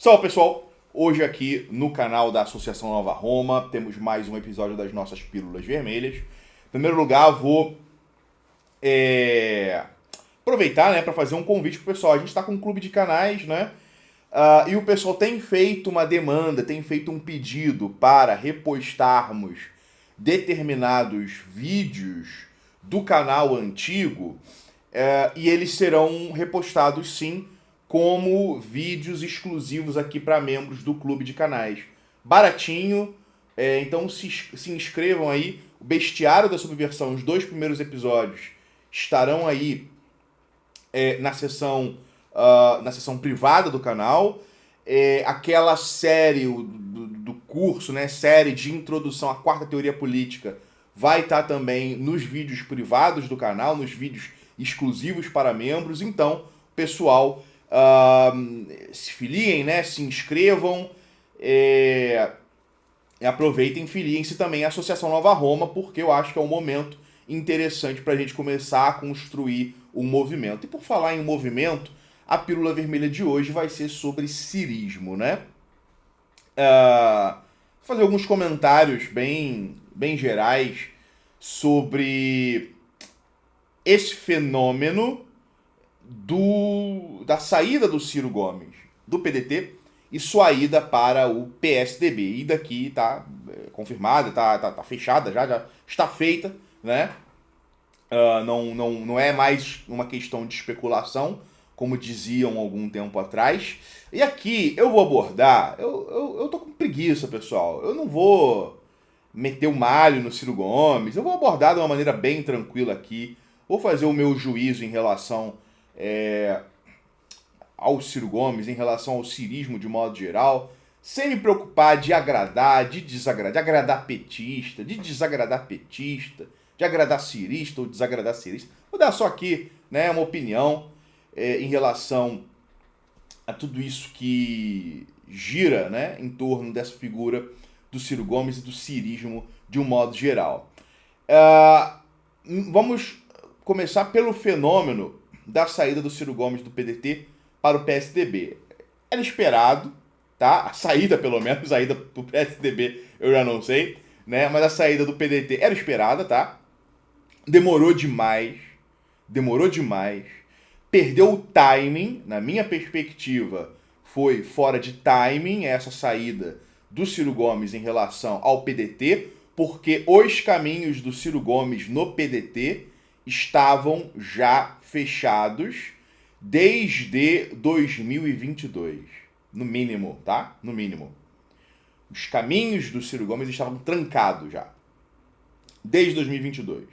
Salve pessoal, hoje aqui no canal da Associação Nova Roma temos mais um episódio das nossas Pílulas Vermelhas. Em primeiro lugar, vou aproveitar, para fazer um convite pro pessoal. A gente está com um clube de canais, né? E o pessoal tem feito uma demanda, tem feito um pedido para repostarmos determinados vídeos do canal antigo, e eles serão repostados sim como vídeos exclusivos aqui para membros do clube de canais. Baratinho, então se inscrevam aí. O Bestiário da Subversão, os 2 primeiros episódios estarão aí na sessão privada do canal. Aquela série do curso, né, série de introdução à quarta teoria política, vai estar também nos vídeos privados do canal, nos vídeos exclusivos para membros. Então, pessoal, se filiem, né, se inscrevam, aproveitem, filiem-se também à Associação Nova Roma, porque eu acho que é um momento interessante para a gente começar a construir um movimento. E por falar em movimento, a pílula vermelha de hoje vai ser sobre cirismo, né? Vou fazer alguns comentários bem gerais sobre esse fenômeno da saída do Ciro Gomes do PDT e sua ida para o PSDB. E daqui está confirmada, tá fechada, já está feita, né? Não é mais uma questão de especulação, como diziam algum tempo atrás. E aqui eu vou abordar, eu tô com preguiça, pessoal. Eu não vou meter o malho no Ciro Gomes, eu vou abordar de uma maneira bem tranquila aqui. Vou fazer o meu juízo em relação ao Ciro Gomes, em relação ao cirismo de modo geral, sem me preocupar de agradar, de desagradar, de agradar petista, de desagradar petista, de agradar cirista ou desagradar cirista. Vou dar só aqui, né, uma opinião em relação a tudo isso que gira, né, em torno dessa figura do Ciro Gomes e do cirismo de um modo geral. Vamos começar pelo fenômeno da saída do Ciro Gomes do PDT para o PSDB. Era esperado, tá? A saída, pelo menos, a saída do PSDB eu já não sei, né? Mas a saída do PDT era esperada, tá? Demorou demais. Perdeu o timing, na minha perspectiva, foi fora de timing essa saída do Ciro Gomes em relação ao PDT, porque os caminhos do Ciro Gomes no PDT estavam já fechados desde 2022. No mínimo, tá? No mínimo. Os caminhos do Ciro Gomes estavam trancados já. Desde 2022.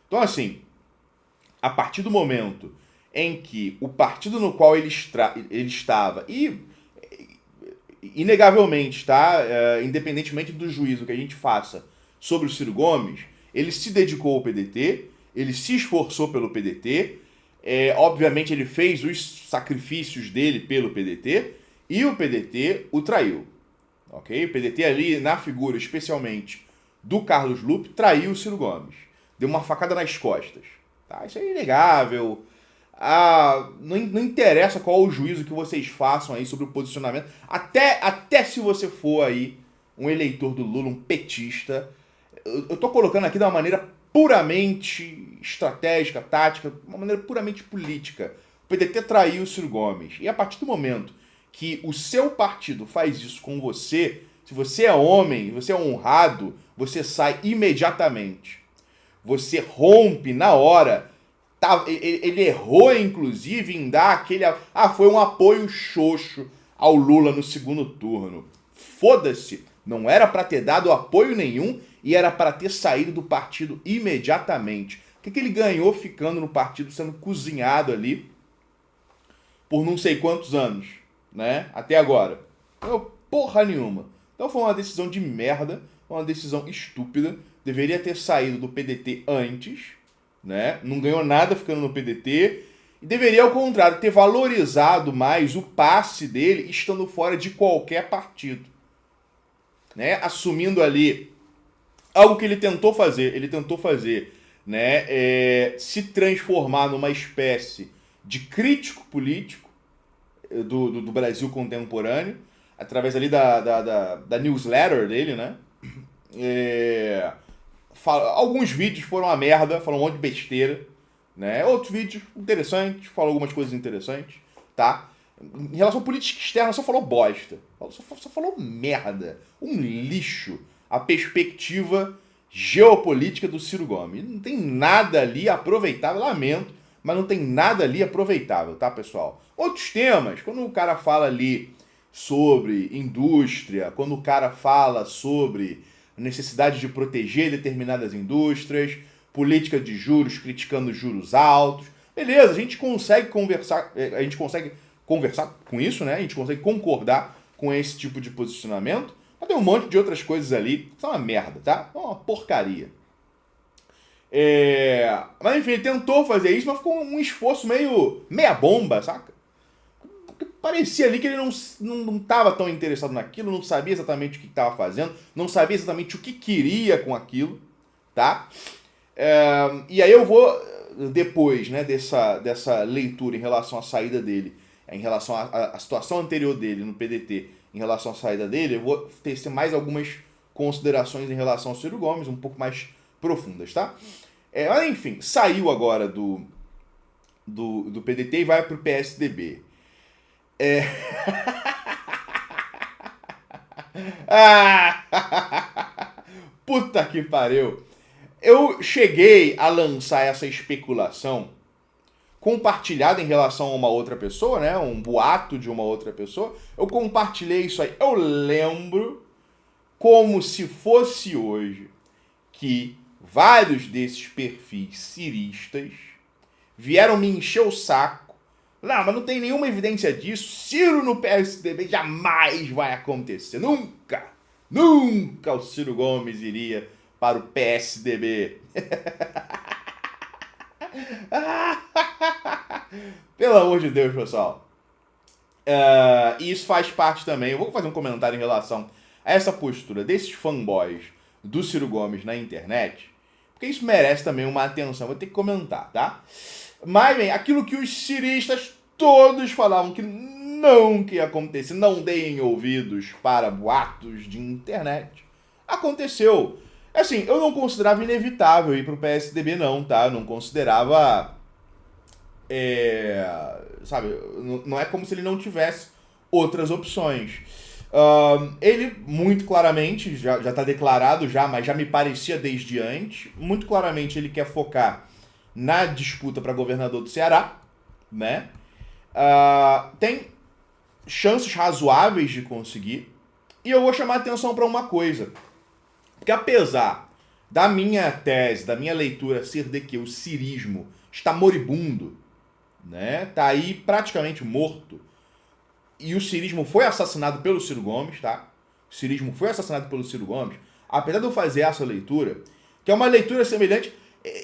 Então, assim, a partir do momento em que o partido no qual ele estava, e inegavelmente, tá? Independentemente do juízo que a gente faça sobre o Ciro Gomes, ele se dedicou ao PDT, ele se esforçou pelo PDT, obviamente ele fez os sacrifícios dele pelo PDT, e o PDT o traiu. Ok? O PDT ali, na figura especialmente do Carlos Lupe, traiu o Ciro Gomes. Deu uma facada nas costas. Tá? Isso é inegável. Não interessa qual o juízo que vocês façam aí sobre o posicionamento. Até se você for aí um eleitor do Lula, um petista, eu tô colocando aqui de uma maneira puramente estratégica, tática, uma maneira puramente política. O PDT traiu o Ciro Gomes. E a partir do momento que o seu partido faz isso com você, se você é homem, você é honrado, você sai imediatamente. Você rompe na hora. Ele errou, inclusive, em dar aquele... foi um apoio xoxo ao Lula no segundo turno. Foda-se. Não era para ter dado apoio nenhum e era para ter saído do partido imediatamente. O que ele ganhou ficando no partido, sendo cozinhado ali por não sei quantos anos, né? Até agora. Não, porra nenhuma. Então foi uma decisão de merda, uma decisão estúpida. Deveria ter saído do PDT antes, né? Não ganhou nada ficando no PDT. E deveria, ao contrário, ter valorizado mais o passe dele estando fora de qualquer partido, né? Assumindo ali algo que ele tentou fazer. Ele tentou fazer, né, se transformar numa espécie de crítico político, do Brasil contemporâneo, através ali da newsletter dele, né? Alguns vídeos foram uma merda, falou um monte de besteira, né? Outros vídeos interessantes, falou algumas coisas interessantes, tá? Em relação à política externa, só falou bosta. Só falou merda. Um lixo. A perspectiva geopolítica do Ciro Gomes. Não tem nada ali aproveitável, lamento, mas não tem nada ali aproveitável, tá, pessoal? Outros temas, quando o cara fala ali sobre indústria, quando o cara fala sobre necessidade de proteger determinadas indústrias, política de juros, criticando juros altos, beleza, a gente consegue conversar com isso, né? A gente consegue concordar com esse tipo de posicionamento, mas tem um monte de outras coisas ali que são uma merda, tá? É uma porcaria. Mas enfim, ele tentou fazer isso, mas ficou um esforço meia bomba, saca? Porque parecia ali que ele não estava tão interessado naquilo, não sabia exatamente o que estava fazendo, não sabia exatamente o que queria com aquilo, tá? E aí eu vou, depois, né, dessa leitura em relação à saída dele, em relação à situação anterior dele no PDT, em relação à saída dele, eu vou tecer mais algumas considerações em relação ao Ciro Gomes, um pouco mais profundas, tá? Mas enfim, saiu agora do PDT e vai pro PSDB. Puta que pariu. Eu cheguei a lançar essa especulação compartilhada em relação a uma outra pessoa, né? Um boato de uma outra pessoa. Eu compartilhei isso aí. Eu lembro como se fosse hoje que vários desses perfis ciristas vieram me encher o saco. Não, mas não tem nenhuma evidência disso. Ciro no PSDB jamais vai acontecer. Nunca, nunca o Ciro Gomes iria para o PSDB. Pelo amor de Deus, pessoal. E isso faz parte também. Eu vou fazer um comentário em relação a essa postura desses fanboys do Ciro Gomes na internet, porque isso merece também uma atenção. Vou ter que comentar, tá? Mas, bem, aquilo que os ciristas todos falavam que não ia acontecer, não deem ouvidos para boatos de internet, aconteceu. Assim, eu não considerava inevitável ir pro PSDB, não, tá? Eu não considerava. Sabe, não é como se ele não tivesse outras opções. Ele, muito claramente, já está declarado já, mas já me parecia desde antes, muito claramente ele quer focar na disputa para governador do Ceará, né? Tem chances razoáveis de conseguir, e eu vou chamar a atenção para uma coisa. Porque apesar da minha tese, da minha leitura ser de que o cirismo está moribundo, né? Tá aí praticamente morto, e o cirismo foi assassinado pelo Ciro Gomes, tá? O cirismo foi assassinado pelo Ciro Gomes, apesar de eu fazer essa leitura, que é uma leitura semelhante,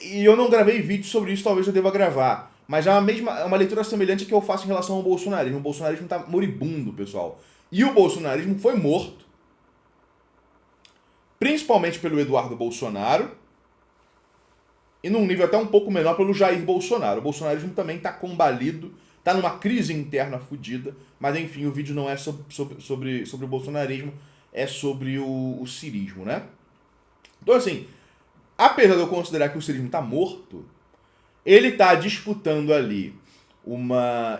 e eu não gravei vídeo sobre isso, talvez eu deva gravar, mas é uma leitura semelhante que eu faço em relação ao bolsonarismo. O bolsonarismo tá moribundo, pessoal. E o bolsonarismo foi morto, principalmente pelo Eduardo Bolsonaro, e num nível até um pouco menor pelo Jair Bolsonaro. O bolsonarismo também está combalido, está numa crise interna fodida, mas enfim, o vídeo não é sobre o bolsonarismo, é sobre o cirismo, né? Então assim, apesar de eu considerar que o cirismo está morto, ele está disputando ali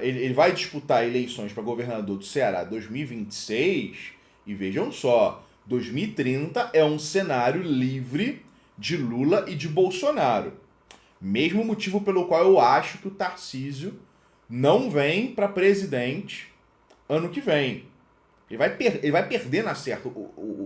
ele vai disputar eleições para governador do Ceará 2026, e vejam só, 2030 é um cenário livre de Lula e de Bolsonaro. Mesmo motivo pelo qual eu acho que o Tarcísio não vem para presidente ano que vem. Ele vai perder na certa.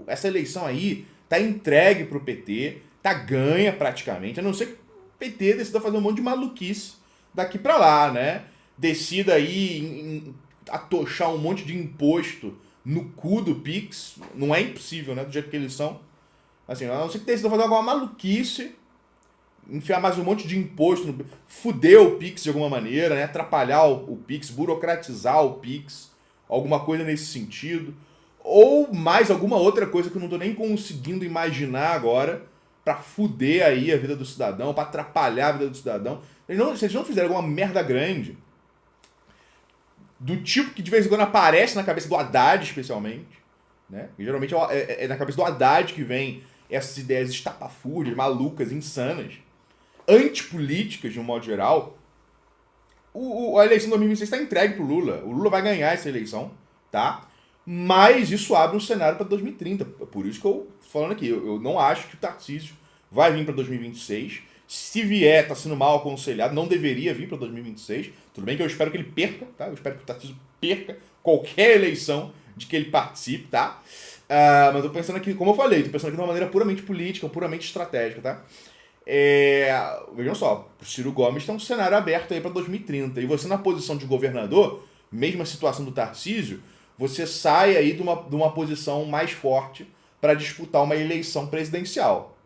Essa eleição aí tá entregue pro PT, tá ganha praticamente, a não ser que o PT decida fazer um monte de maluquice daqui para lá, né? Decida aí atochar um monte de imposto no cu do Pix. Não é impossível, né? Do jeito que eles são. Assim, a não ser que decida fazer alguma maluquice, enfiar mais um monte de imposto, fuder o Pix de alguma maneira, né? Atrapalhar o Pix, burocratizar o Pix, alguma coisa nesse sentido. Ou mais alguma outra coisa que eu não tô nem conseguindo imaginar agora pra fuder aí a vida do cidadão, pra atrapalhar a vida do cidadão. Se eles não fizerem alguma merda grande, do tipo que de vez em quando aparece na cabeça do Haddad, especialmente, né? E geralmente é na cabeça do Haddad que vem essas ideias estapafúrdias, malucas, insanas, antipolíticas de um modo geral. A eleição de 2026 está entregue pro Lula. O Lula vai ganhar essa eleição, tá? Mas isso abre um cenário para 2030. Por isso que eu tô falando aqui. Eu não acho que o Tarcísio vai vir para 2026. Se vier, está sendo mal aconselhado. Não deveria vir para 2026. Tudo bem que eu espero que ele perca, tá? Eu espero que o Tarcísio perca qualquer eleição de que ele participe, tá? Mas eu tô pensando aqui, como eu falei, tô pensando aqui de uma maneira puramente política, puramente estratégica, tá? Vejam só, o Ciro Gomes tem um cenário aberto aí para 2030. E você na posição de governador, mesma situação do Tarcísio, você sai aí de uma posição mais forte para disputar uma eleição presidencial.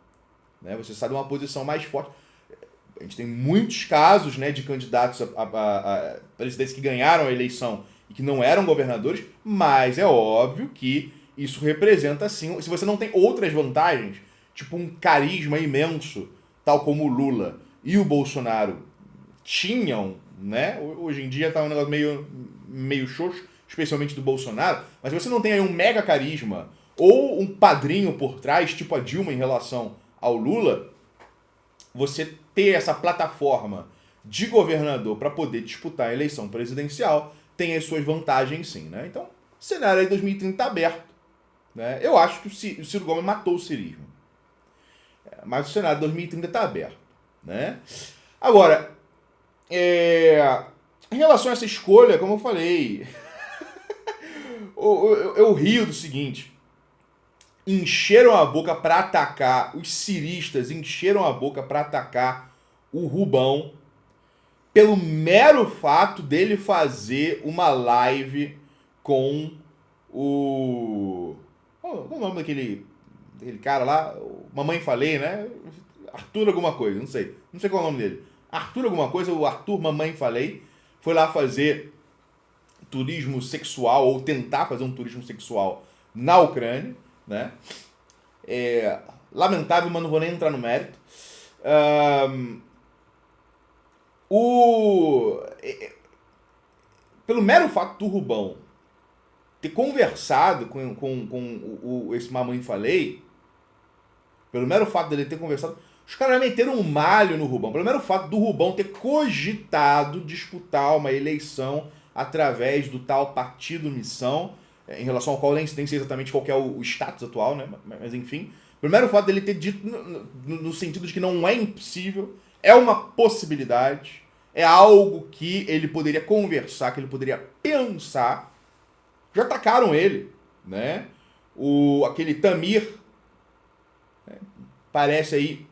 Né? Você sai de uma posição mais forte. A gente tem muitos casos, né, de candidatos a presidentes que ganharam a eleição e que não eram governadores, mas é óbvio que isso representa, sim, se você não tem outras vantagens, tipo um carisma imenso, tal como o Lula e o Bolsonaro tinham, né? Hoje em dia tá um negócio meio xoxo, especialmente do Bolsonaro, mas se você não tem aí um mega carisma ou um padrinho por trás, tipo a Dilma em relação ao Lula, você ter essa plataforma de governador para poder disputar a eleição presidencial tem as suas vantagens, sim, né? Então, o cenário aí 2030 tá aberto, né? Eu acho que o Ciro Gomes matou o cirismo. Mas o cenário 2030 está aberto, né? Agora, em relação a essa escolha, como eu falei, eu rio do seguinte: encheram a boca para atacar, os ciristas encheram a boca para atacar o Rubão pelo mero fato dele fazer uma live com o... Qual é o nome daquele cara lá? Mamãe Falei, né? Arthur alguma coisa, não sei. Não sei qual é o nome dele. Arthur alguma coisa, o Arthur Mamãe Falei, foi lá fazer turismo sexual, ou tentar fazer um turismo sexual na Ucrânia, né? Lamentável, mas não vou nem entrar no mérito. Pelo mero fato do Rubão ter conversado com esse Mamãe Falei, pelo mero fato dele ter conversado, os caras meteram um malho no Rubão. Pelo mero fato do Rubão ter cogitado disputar uma eleição através do tal Partido Missão, em relação ao qual nem sei exatamente qual que é o status atual, né? Mas enfim. Pelo mero fato dele ter dito no sentido de que não é impossível, é uma possibilidade, é algo que ele poderia conversar, que ele poderia pensar. Já atacaram ele, né? Aquele Tamir, né? Parece aí,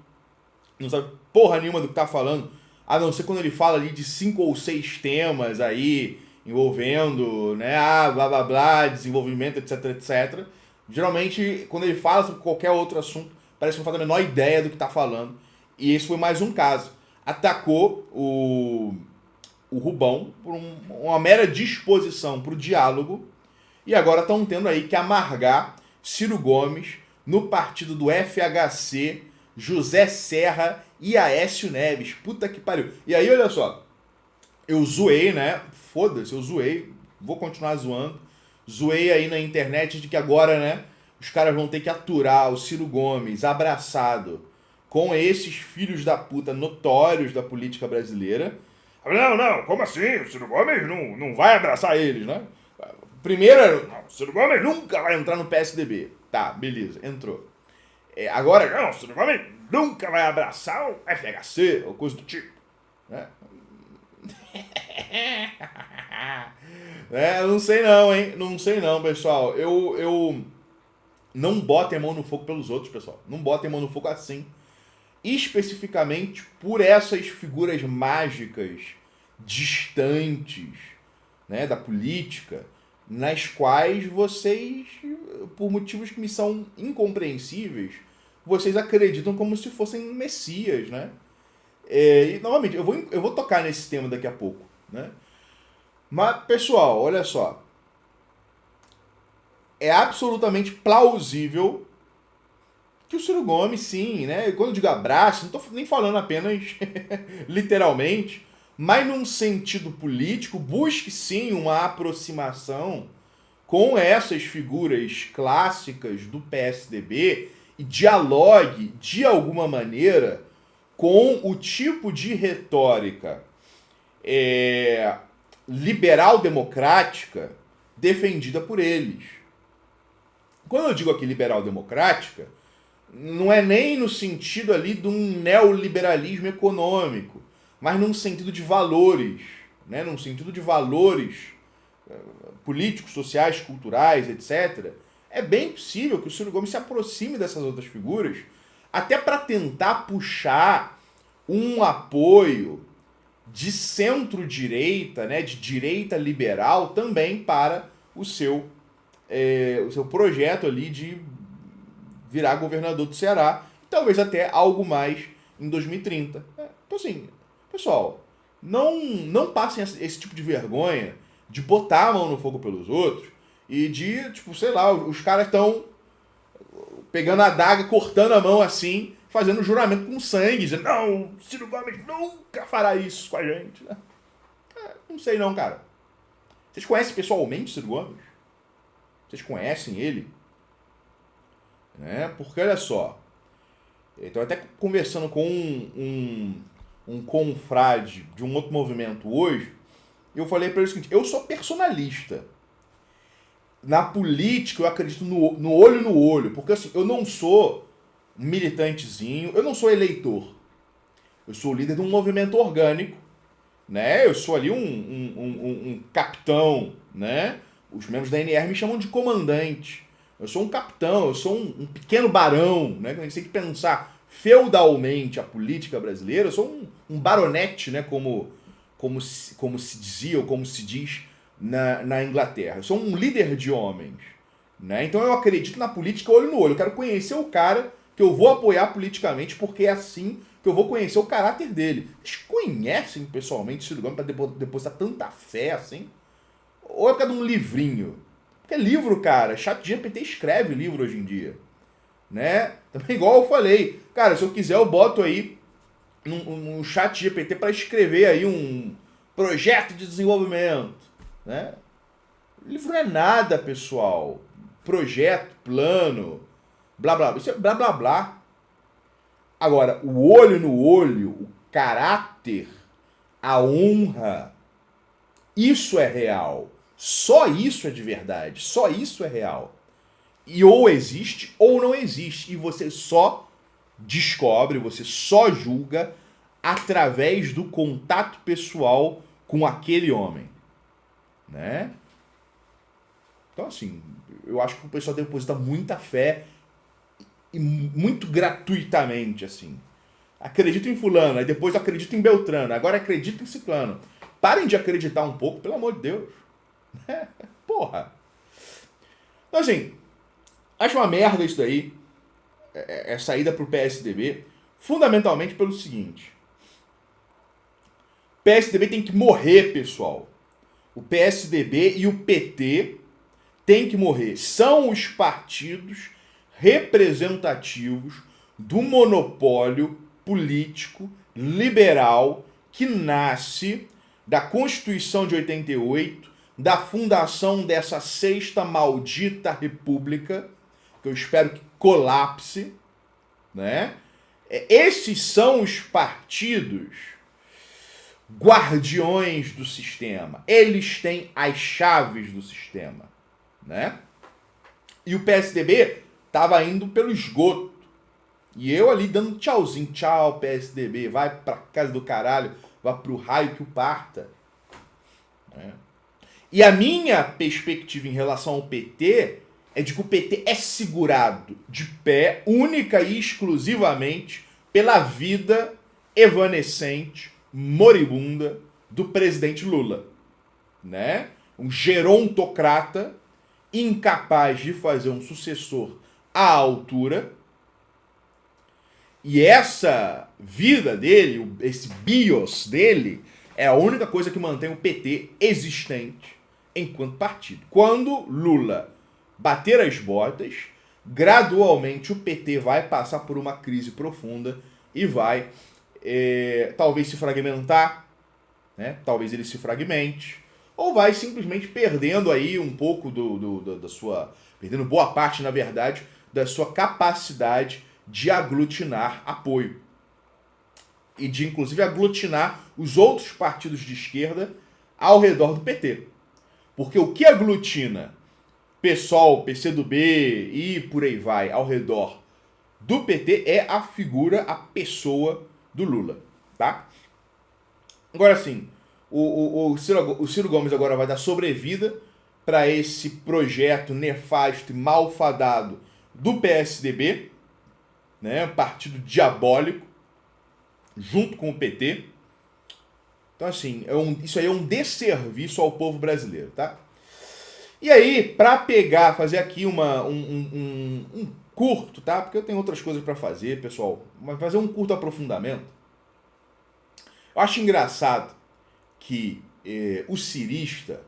não sabe porra nenhuma do que tá falando, a não ser quando ele fala ali de 5 ou 6 temas aí, envolvendo, né, blá blá blá, desenvolvimento, etc, etc. Geralmente, quando ele fala sobre qualquer outro assunto, parece que não faz a menor ideia do que tá falando. E esse foi mais um caso. Atacou o Rubão por uma mera disposição para o diálogo. E agora estão tendo aí que amargar Ciro Gomes no partido do FHC, José Serra e Aécio Neves. Puta que pariu. E aí, olha só. Eu zoei, né? Foda-se, eu zoei. Vou continuar zoando. Zoei aí na internet de que agora, né? Os caras vão ter que aturar o Ciro Gomes abraçado com esses filhos da puta notórios da política brasileira. Não, como assim? O Ciro Gomes não vai abraçar eles, né? Primeiro, não, o Ciro Gomes nunca vai entrar no PSDB. Tá, beleza, entrou. Agora, não, o Ciro Gomes nunca vai abraçar o FHC, ou coisa do tipo. Né? Não sei não, hein? Não sei não, pessoal. Eu não botem a mão no fogo pelos outros, pessoal. Não botem a mão no fogo assim. Especificamente por essas figuras mágicas, distantes, né, da política, nas quais vocês, por motivos que me são incompreensíveis, vocês acreditam como se fossem messias, né? E, novamente, eu vou tocar nesse tema daqui a pouco, né? Mas, pessoal, olha só. É absolutamente plausível que o Ciro Gomes, sim, né? Quando eu digo abraço, não estou nem falando apenas literalmente, mas num sentido político, busque sim uma aproximação com essas figuras clássicas do PSDB e dialogue, de alguma maneira, com o tipo de retórica liberal-democrática defendida por eles. Quando eu digo aqui liberal-democrática, não é nem no sentido ali de um neoliberalismo econômico, mas num sentido de valores, né? Num sentido de valores políticos, sociais, culturais, etc. É bem possível que o Ciro Gomes se aproxime dessas outras figuras, até para tentar puxar um apoio de centro-direita, né, de direita liberal, também para o seu projeto ali de virar governador do Ceará, e talvez até algo mais em 2030. Então assim, pessoal, não passem esse tipo de vergonha de botar a mão no fogo pelos outros e de, tipo, sei lá, os caras estão pegando a adaga, cortando a mão assim, fazendo juramento com sangue, dizendo, não, Ciro Gomes nunca fará isso com a gente. Não sei não, cara. Vocês conhecem pessoalmente o Ciro Gomes? Vocês conhecem ele? Né? Porque olha só, eu estava até conversando com um confrade de um outro movimento hoje, e eu falei para ele o seguinte, eu sou personalista. Na política eu acredito no olho no olho, porque assim, eu não sou um militantezinho, eu não sou eleitor. Eu sou líder de um movimento orgânico, né? Eu sou ali um capitão, né? Os membros da NR me chamam de comandante. Eu sou um capitão, eu sou um pequeno barão, né? A gente tem que pensar feudalmente a política brasileira. Eu sou um baronete, né? Como se dizia ou como se diz na Inglaterra. Eu sou um líder de homens, né? Então eu acredito na política olho no olho. Eu quero conhecer o cara que eu vou apoiar politicamente, porque é assim que eu vou conhecer o caráter dele. Vocês conhecem pessoalmente o Ciro Gomes para depositar tanta fé assim? Ou é por causa de um livrinho? Porque livro, cara, ChatGPT escreve livro hoje em dia, né? Também igual eu falei, cara, se eu quiser eu boto aí um ChatGPT para escrever aí um projeto de desenvolvimento, né? Livro não é nada, pessoal. Projeto, plano, blá blá, isso é blá blá blá. Agora, o olho no olho, o caráter, a honra, isso é real. Só isso é de verdade. Só isso é real. E ou existe ou não existe. E você só descobre, você só julga através do contato pessoal com aquele homem, né? Então, assim, eu acho que o pessoal deposita muita fé e muito gratuitamente, assim. Acredito em fulano, aí depois acredito em Beltrano, agora acredito em ciclano. Parem de acreditar um pouco, pelo amor de Deus. Porra. Então, assim, acho uma merda isso daí. É saída pro PSDB. Fundamentalmente pelo seguinte. O PSDB tem que morrer, pessoal. O PSDB e o PT tem que morrer. São os partidos representativos do monopólio político liberal que nasce da Constituição de 88, da fundação dessa sexta maldita república, que eu espero que colapse, né? Esses são os partidos guardiões do sistema. Eles têm as chaves do sistema, né? E o PSDB tava indo pelo esgoto. E eu ali dando tchauzinho, tchau PSDB, vai pra casa do caralho, vai pro raio que o parta, né? E a minha perspectiva em relação ao PT é de que o PT é segurado de pé única e exclusivamente pela vida evanescente, moribunda do presidente Lula, né? Um gerontocrata incapaz de fazer um sucessor à altura. E essa vida dele, esse bios dele, é a única coisa que mantém o PT existente enquanto partido. Quando Lula bater as botas, gradualmente o PT vai passar por uma crise profunda e vai talvez se fragmentar, né? Talvez ele se fragmente, ou vai simplesmente perdendo aí um pouco da sua... Perdendo boa parte, na verdade, da sua capacidade de aglutinar apoio. E de, inclusive, aglutinar os outros partidos de esquerda ao redor do PT. Porque o que aglutina PSOL, PCdoB e por aí vai ao redor do PT é a figura, a pessoa do Lula, tá? Agora sim, o Ciro Gomes agora vai dar sobrevida para esse projeto nefasto e malfadado do PSDB, né, um partido diabólico, junto com o PT. Então, assim, isso aí é um desserviço ao povo brasileiro, tá? E aí, para pegar, fazer aqui um curto, tá? Porque eu tenho outras coisas para fazer, pessoal, mas fazer um curto aprofundamento. Eu acho engraçado que o cirista,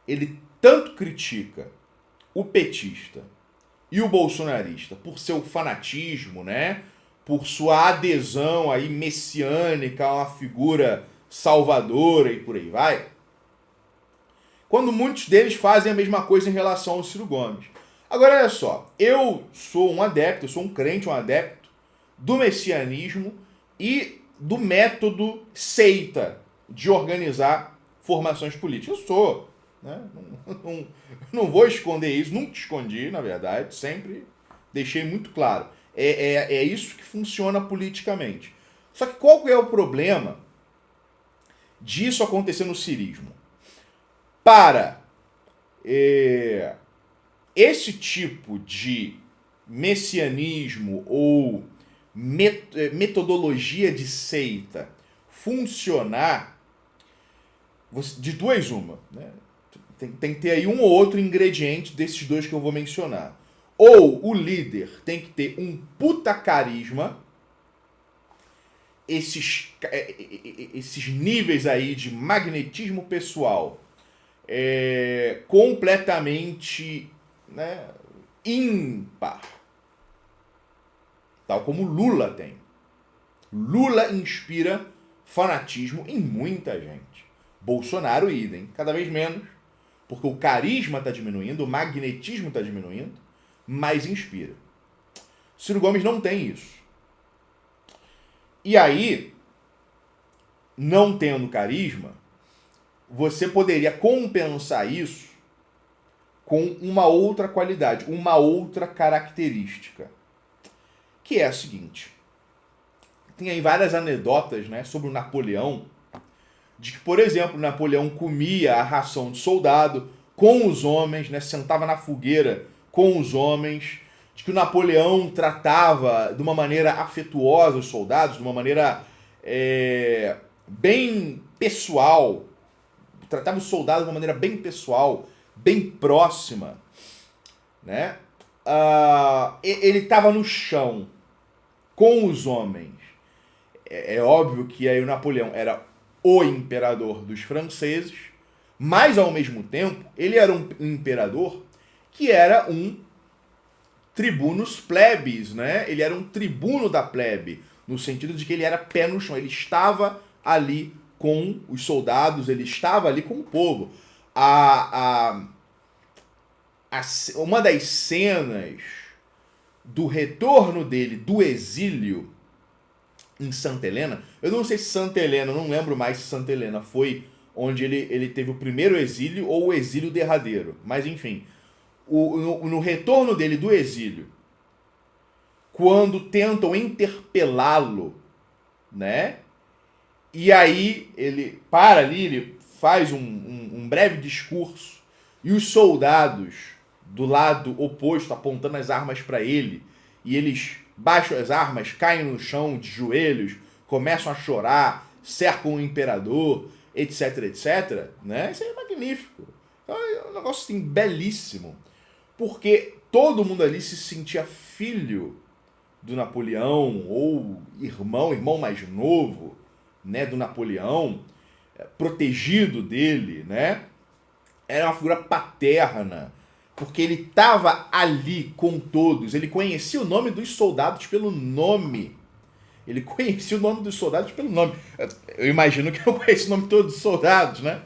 ele tanto critica o petista e o bolsonarista por seu fanatismo, né? Por sua adesão aí messiânica a uma figura salvadora e por aí vai, quando muitos deles fazem a mesma coisa em relação ao Ciro Gomes. Agora, olha só, eu sou um adepto, eu sou um crente, um adepto do messianismo e do método seita de organizar formações políticas. Eu sou, né? Não vou esconder isso, nunca escondi, na verdade, sempre deixei muito claro. É isso que funciona politicamente. Só que qual é o problema disso acontecer no cirismo? Para esse tipo de messianismo ou metodologia de seita funcionar, de duas uma, né? Tem que ter aí um ou outro ingrediente desses dois que eu vou mencionar. Ou o líder tem que ter um puta carisma, esses níveis aí de magnetismo pessoal completamente, né, ímpar. Tal como Lula tem. Lula inspira fanatismo em muita gente. Bolsonaro, idem. Cada vez menos, porque o carisma está diminuindo, o magnetismo está diminuindo, mas inspira. Ciro Gomes não tem isso. E aí, não tendo carisma, você poderia compensar isso com uma outra qualidade, uma outra característica, que é a seguinte. Tem aí várias anedotas, né, sobre o Napoleão, de que, por exemplo, Napoleão comia a ração de soldado com os homens, né, sentava na fogueira com os homens, de que o Napoleão tratava de uma maneira afetuosa os soldados, de uma maneira bem pessoal, tratava os soldados de uma maneira bem pessoal, bem próxima, né? Ele estava no chão com os homens. É óbvio que aí o Napoleão era o imperador dos franceses, mas ao mesmo tempo ele era um imperador que era um tribunus plebis, né? Ele era um tribuno da plebe, no sentido de que ele era pé no chão, ele estava ali com os soldados, ele estava ali com o povo. Uma das cenas do retorno dele do exílio em Santa Helena, eu não sei se Santa Helena, eu não lembro mais se Santa Helena foi onde ele teve o primeiro exílio ou o exílio derradeiro, mas enfim, no retorno dele do exílio, quando tentam interpelá-lo, né? E aí ele para ali, ele faz um breve discurso e os soldados do lado oposto apontando as armas para ele e eles baixam as armas, caem no chão de joelhos, começam a chorar, cercam o imperador, etc, etc, né? Isso é magnífico. É um negócio assim belíssimo, porque todo mundo ali se sentia filho do Napoleão ou irmão mais novo, né, do Napoleão, protegido dele, né? Era uma figura paterna, porque ele estava ali com todos, ele conhecia o nome dos soldados pelo nome, Ele conhecia o nome dos soldados pelo nome. Eu imagino que não conhecia o nome de todos os soldados, né?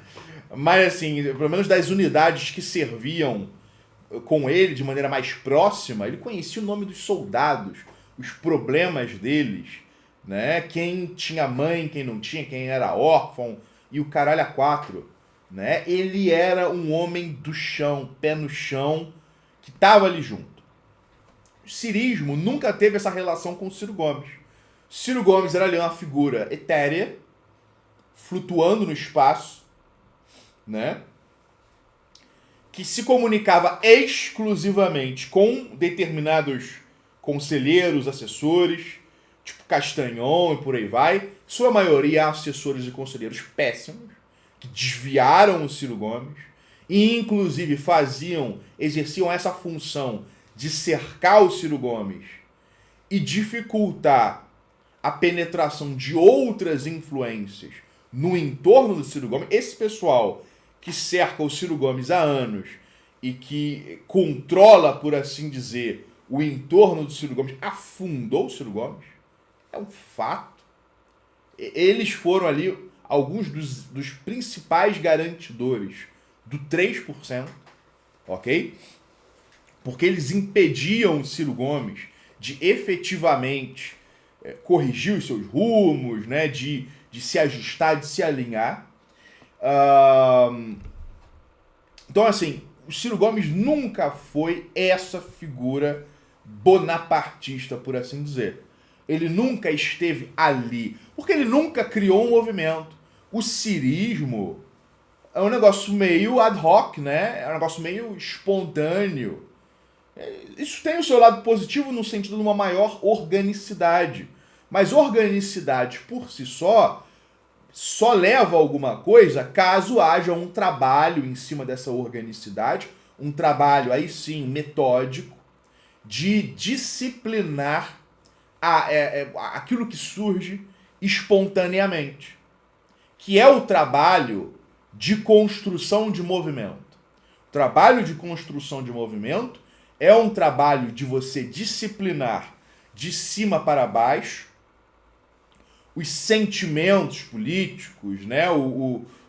Mas, assim, pelo menos das unidades que serviam com ele de maneira mais próxima, ele conhecia o nome dos soldados, os problemas deles, né? Quem tinha mãe, quem não tinha, quem era órfão, e o caralho a quatro, né? Ele era um homem do chão, pé no chão, que estava ali junto. O cirismo nunca teve essa relação com o Ciro Gomes. Ciro Gomes era ali uma figura etérea, flutuando no espaço, né? Que se comunicava exclusivamente com determinados conselheiros, assessores, tipo Castanhon e por aí vai. Sua maioria assessores e conselheiros péssimos, que desviaram o Ciro Gomes e inclusive exerciam essa função de cercar o Ciro Gomes e dificultar a penetração de outras influências no entorno do Ciro Gomes. Esse pessoal que cerca o Ciro Gomes há anos e que controla, por assim dizer, o entorno do Ciro Gomes, afundou o Ciro Gomes. É um fato. Eles foram ali alguns dos principais garantidores do 3%, ok? Porque eles impediam o Ciro Gomes de efetivamente corrigir os seus rumos, né? De se ajustar, de se alinhar. Então, assim, o Ciro Gomes nunca foi essa figura bonapartista, por assim dizer. Ele nunca esteve ali, porque ele nunca criou um movimento. O cirismo é um negócio meio ad hoc, né? É um negócio meio espontâneo. Isso tem o seu lado positivo no sentido de uma maior organicidade. Mas organicidade por si só leva a alguma coisa caso haja um trabalho em cima dessa organicidade, um trabalho aí sim metódico de disciplinar aquilo que surge espontaneamente, que é o trabalho de construção de movimento. O trabalho de construção de movimento é um trabalho de você disciplinar de cima para baixo os sentimentos políticos, né?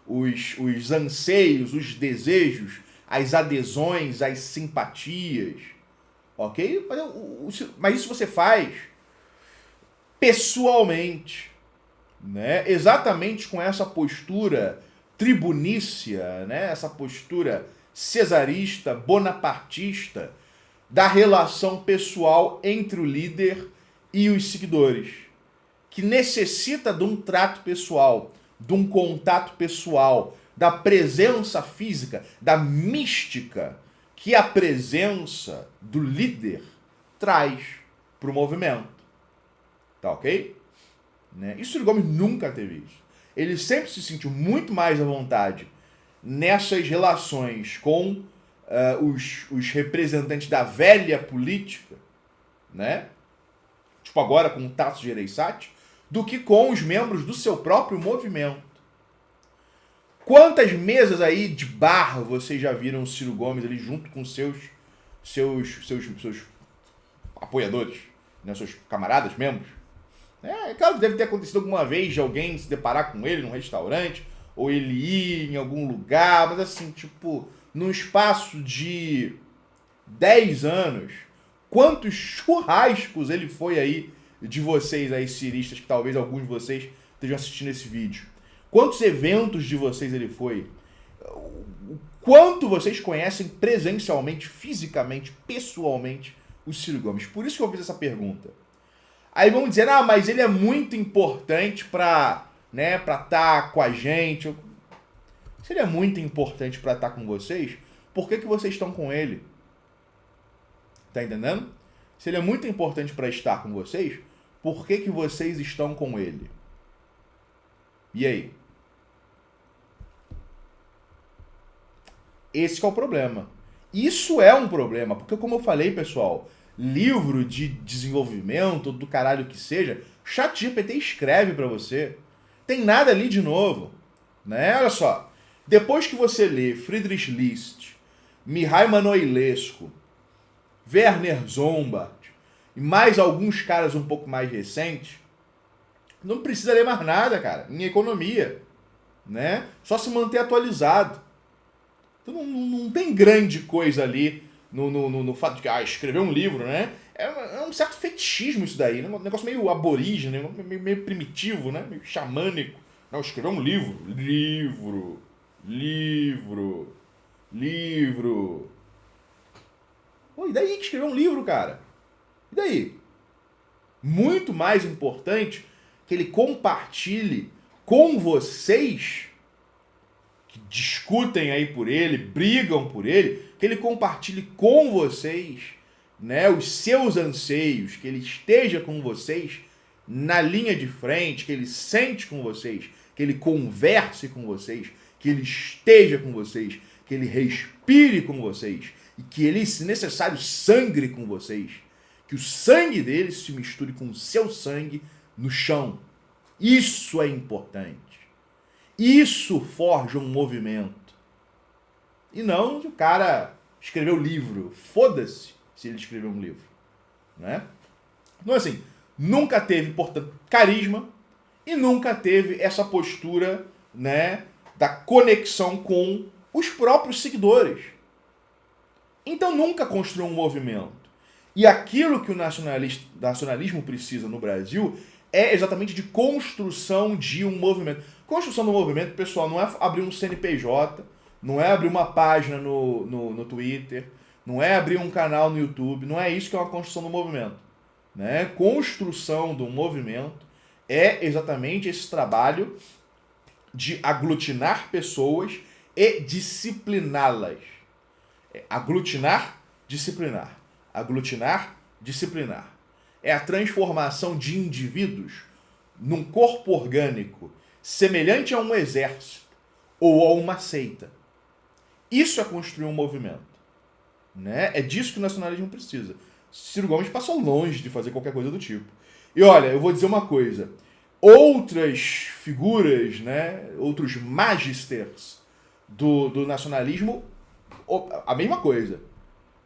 Os anseios, os desejos, as adesões, as simpatias, ok? Mas isso você faz pessoalmente, né? Exatamente com essa postura tribunícia, né? Essa postura cesarista, bonapartista da relação pessoal entre o líder e os seguidores, que necessita de um trato pessoal, de um contato pessoal, da presença física, da mística que a presença do líder traz para o movimento. Tá ok? Né? E o Ciro Gomes nunca teve isso. Ele sempre se sentiu muito mais à vontade nessas relações com os representantes da velha política, né? Tipo agora com o Tasso Gereissati, do que com os membros do seu próprio movimento. Quantas mesas aí de bar vocês já viram o Ciro Gomes ali junto com seus apoiadores, né, seus camaradas, membros? É claro que deve ter acontecido alguma vez de alguém se deparar com ele num restaurante, ou ele ir em algum lugar, mas assim, tipo, num espaço de 10 anos, quantos churrascos ele foi aí de vocês aí, ciristas, que talvez alguns de vocês estejam assistindo esse vídeo. Quantos eventos de vocês ele foi? Quanto vocês conhecem presencialmente, fisicamente, pessoalmente o Ciro Gomes? Por isso que eu fiz essa pergunta. Aí vão dizer, mas ele é muito importante para estar com a gente. Se ele é muito importante para estar com vocês, por que vocês estão com ele? Tá entendendo? Se ele é muito importante para estar com vocês, por que vocês estão com ele? E aí? Esse que é o problema. Isso é um problema, porque como eu falei, pessoal, livro de desenvolvimento, do caralho que seja, ChatGPT escreve para você. Tem nada ali de novo. Né? Olha só, depois que você lê Friedrich List, Mihai Manoilescu, Werner Zombart e mais alguns caras um pouco mais recentes, Não precisa ler mais nada, cara, em economia, né? Só se manter atualizado. Então não tem grande coisa ali no fato de que, escrever um livro, né? É um certo fetichismo isso daí, né? Um negócio meio aborígene, meio primitivo, né? Meio xamânico. Não, escrever um livro. Livro. Pô, e daí que escrever um livro, cara? E daí? Muito mais importante que ele compartilhe com vocês que discutem aí por ele, brigam por ele, que ele compartilhe com vocês, né, os seus anseios, que ele esteja com vocês na linha de frente, que ele sente com vocês, que ele converse com vocês, que ele esteja com vocês, que ele respire com vocês e que ele, se necessário, sangre com vocês. Que o sangue dele se misture com o seu sangue no chão. Isso é importante. Isso forja um movimento. E não o cara escreveu livro. Foda-se se ele escreveu um livro. Né? Então, assim, nunca teve, portanto, carisma e nunca teve essa postura, né, da conexão com os próprios seguidores. Então nunca construiu um movimento. E aquilo que o nacionalismo precisa no Brasil é exatamente de construção de um movimento. Construção do movimento, pessoal, não é abrir um CNPJ, não é abrir uma página no Twitter, não é abrir um canal no YouTube, não é isso que é uma construção do movimento. Né? Construção do movimento é exatamente esse trabalho de aglutinar pessoas e discipliná-las. Aglutinar, disciplinar. Aglutinar, disciplinar. É a transformação de indivíduos num corpo orgânico semelhante a um exército ou a uma seita. Isso é construir um movimento. Né? É disso que o nacionalismo precisa. Ciro Gomes passou longe de fazer qualquer coisa do tipo. E olha, eu vou dizer uma coisa. Outras figuras, né, outros magisters do nacionalismo, a mesma coisa.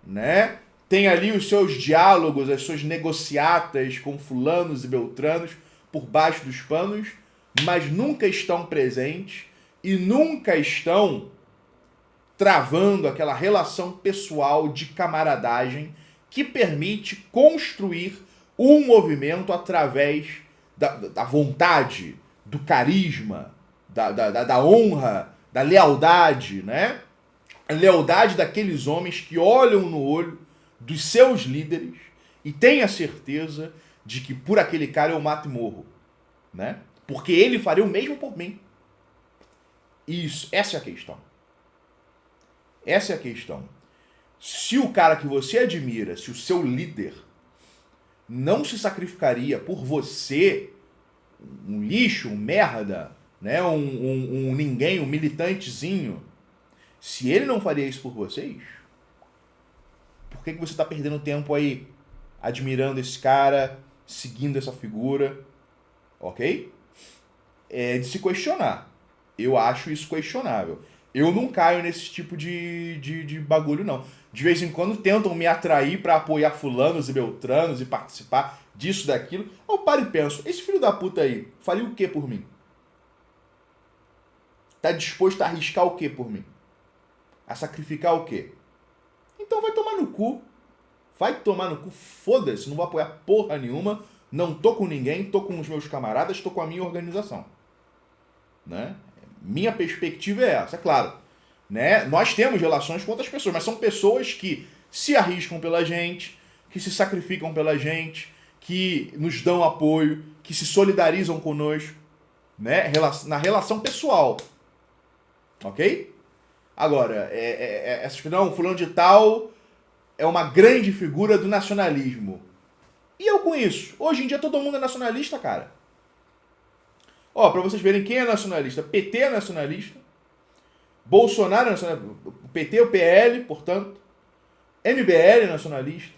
Né? Tem ali os seus diálogos, as suas negociatas com fulanos e beltranos por baixo dos panos, mas nunca estão presentes e nunca estão travando aquela relação pessoal de camaradagem que permite construir um movimento através da vontade, do carisma, da honra, da lealdade, né? A lealdade daqueles homens que olham no olho dos seus líderes e têm a certeza de que por aquele cara eu mato e morro, né? Porque ele faria o mesmo por mim. Isso, essa é a questão. Essa é a questão. Se o cara que você admira, se o seu líder não se sacrificaria por você, um lixo, um merda, né? um ninguém, um militantezinho, se ele não faria isso por vocês, por que você está perdendo tempo aí admirando esse cara, seguindo essa figura? Ok? É de se questionar. Eu acho isso questionável. Eu não caio nesse tipo de bagulho, não. De vez em quando tentam me atrair para apoiar fulanos e beltranos e participar disso, daquilo. Eu paro e penso, esse filho da puta aí faria o que por mim? Tá disposto a arriscar o que por mim? A sacrificar o quê? Então vai tomar no cu. Vai tomar no cu, foda-se, não vou apoiar porra nenhuma. Não tô com ninguém, tô com os meus camaradas, tô com a minha organização. Né? Minha perspectiva é essa, é claro. Né? Nós temos relações com outras pessoas, mas são pessoas que se arriscam pela gente, que se sacrificam pela gente, que nos dão apoio, que se solidarizam conosco, né? Na relação pessoal. Ok? Agora, não, fulano de tal é uma grande figura do nacionalismo. E eu com isso? Hoje em dia todo mundo é nacionalista, cara. Ó, pra vocês verem quem é nacionalista. PT é nacionalista. Bolsonaro é nacionalista. O PT, o PL, portanto. MBL é nacionalista.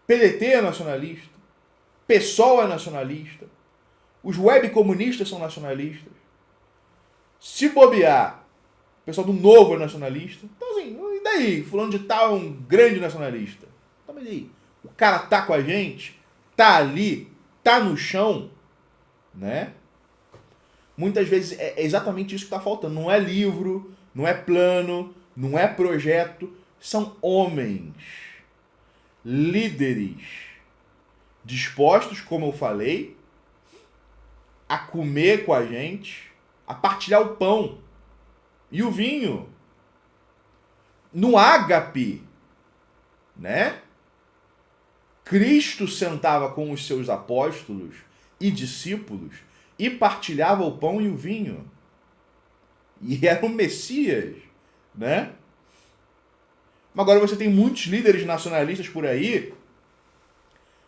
PDT é nacionalista. PSOL é nacionalista. Os web comunistas são nacionalistas. Se bobear, o pessoal do Novo é nacionalista. Então assim, e daí? Fulano de tal é um grande nacionalista. Então, mas aí? O cara tá com a gente, tá ali, tá no chão. né? Muitas vezes é exatamente isso que está faltando. Não é livro, não é plano, não é projeto. São homens, líderes, dispostos, como eu falei, a comer com a gente, a partilhar o pão e o vinho. No ágape, né? Cristo sentava com os seus apóstolos e discípulos e partilhava o pão e o vinho. E era o Messias, né? Mas agora você tem muitos líderes nacionalistas por aí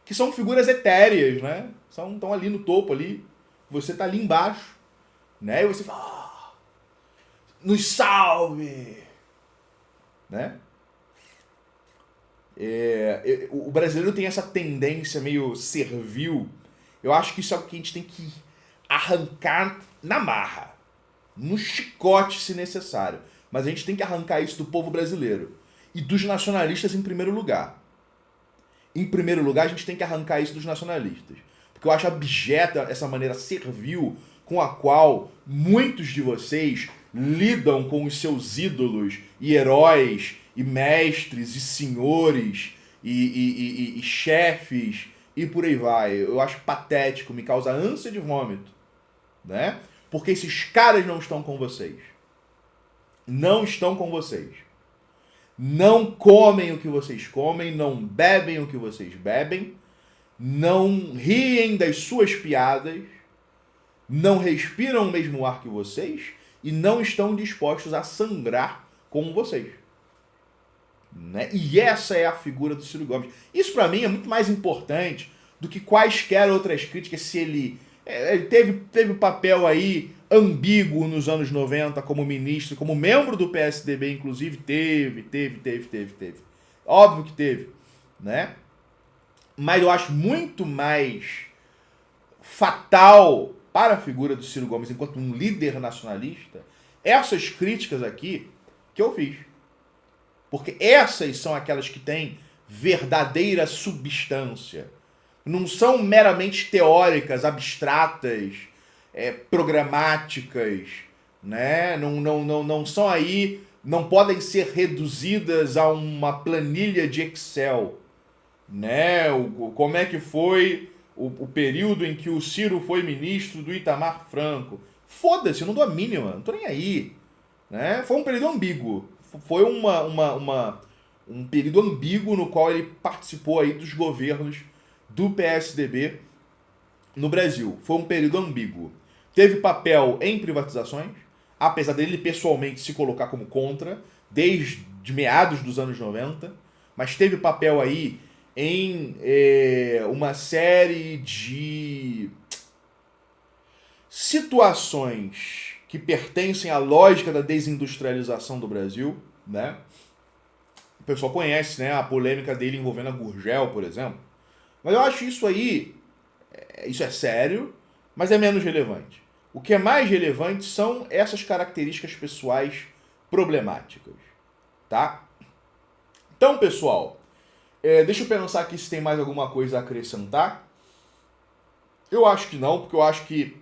que são figuras etéreas, né? Estão ali no topo ali. Você tá ali embaixo, né? E você fala, nos salve, né? O brasileiro tem essa tendência meio servil. Eu acho que isso é o que a gente tem que arrancar na marra, no chicote se necessário. Mas a gente tem que arrancar isso do povo brasileiro e dos nacionalistas em primeiro lugar. Em primeiro lugar, a gente tem que arrancar isso dos nacionalistas. Porque eu acho abjeta essa maneira servil com a qual muitos de vocês lidam com os seus ídolos e heróis e mestres e senhores e chefes e por aí vai. Eu acho patético, me causa ânsia de vômito, né? Porque esses caras não estão com vocês. Não estão com vocês. Não comem o que vocês comem, não bebem o que vocês bebem, não riem das suas piadas, não respiram o mesmo ar que vocês e não estão dispostos a sangrar como vocês. Né? E essa é a figura do Ciro Gomes. Isso para mim é muito mais importante do que quaisquer outras críticas. Se ele teve um papel aí ambíguo nos anos 90 como ministro, como membro do PSDB, inclusive, teve. Óbvio que teve, né? Mas eu acho muito mais fatal para a figura do Ciro Gomes enquanto um líder nacionalista essas críticas aqui que eu fiz. Porque essas são aquelas que têm verdadeira substância. Não são meramente teóricas, abstratas, programáticas, né? Não são aí, não podem ser reduzidas a uma planilha de Excel, né? Como é que foi o período em que o Ciro foi ministro do Itamar Franco? Foda-se, eu não dou a mínima, não tô nem aí, né? Foi um período ambíguo, foi um período ambíguo no qual ele participou aí dos governos do PSDB no Brasil. Foi um período ambíguo. Teve papel em privatizações, apesar dele pessoalmente se colocar como contra, desde meados dos anos 90, mas teve papel aí em uma série de situações que pertencem à lógica da desindustrialização do Brasil, né? O pessoal conhece, né, a polêmica dele envolvendo a Gurgel, por exemplo. Mas eu acho isso aí, isso é sério, mas é menos relevante. O que é mais relevante são essas características pessoais problemáticas, tá? Então, pessoal, deixa eu pensar aqui se tem mais alguma coisa a acrescentar. Eu acho que não, porque eu acho que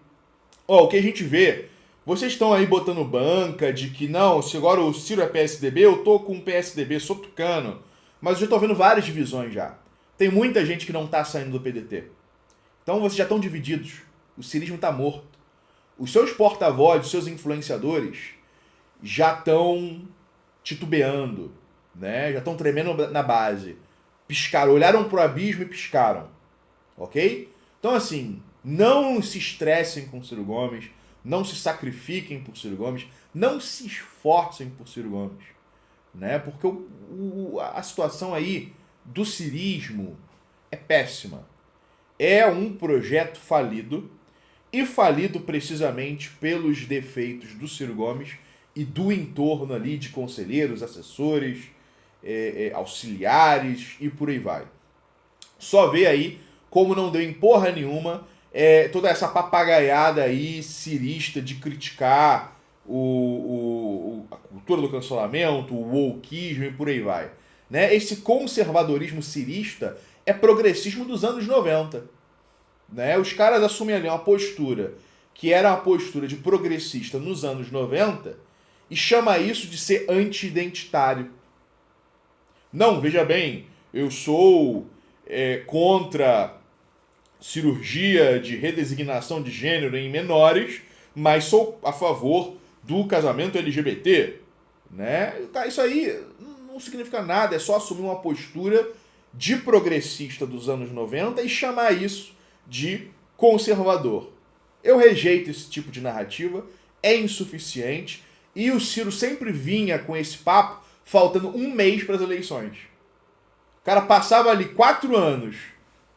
o que a gente vê, vocês estão aí botando banca de que não, se agora o Ciro é PSDB, eu tô com o PSDB, sou tucano. Mas eu já tô vendo várias divisões já. Tem muita gente que não tá saindo do PDT. Então vocês já estão divididos. O cirismo tá morto. Os seus porta-vozes, os seus influenciadores já estão titubeando, né? Já estão tremendo na base. Piscaram, olharam pro abismo e piscaram. Ok? Então assim, não se estressem com Ciro Gomes, não se sacrifiquem por Ciro Gomes, não se esforcem por Ciro Gomes, né? Porque a situação aí do cirismo é péssima. É um projeto falido, e falido precisamente pelos defeitos do Ciro Gomes e do entorno ali de conselheiros, assessores, auxiliares e por aí vai. Só vê aí como não deu em porra nenhuma toda essa papagaiada aí cirista de criticar a cultura do cancelamento, o wokeismo e por aí vai. Né? Esse conservadorismo cirista é progressismo dos anos 90. né? Os caras assumem ali uma postura que era uma postura de progressista nos anos 90 e chama isso de ser anti-identitário. Não, veja bem, eu sou contra cirurgia de redesignação de gênero em menores, mas sou a favor do casamento LGBT, né? Isso aí não significa nada, é só assumir uma postura de progressista dos anos 90 e chamar isso de conservador. Eu rejeito esse tipo de narrativa, é insuficiente, e o Ciro sempre vinha com esse papo faltando um mês para as eleições. O cara passava ali 4 anos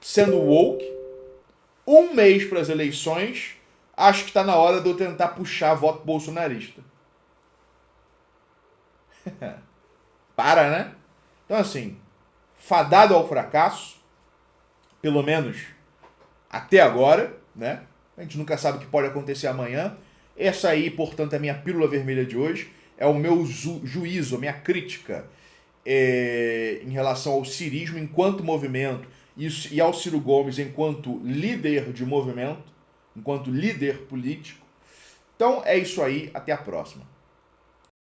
sendo woke, um mês para as eleições, acho que está na hora de eu tentar puxar voto bolsonarista. Para, né? Então, assim, fadado ao fracasso, pelo menos até agora, né? A gente nunca sabe o que pode acontecer amanhã. Essa aí, portanto, é a minha pílula vermelha de hoje. É o meu juízo, a minha crítica em relação ao cirismo enquanto movimento e ao Ciro Gomes enquanto líder de movimento, enquanto líder político. Então é isso aí, até a próxima.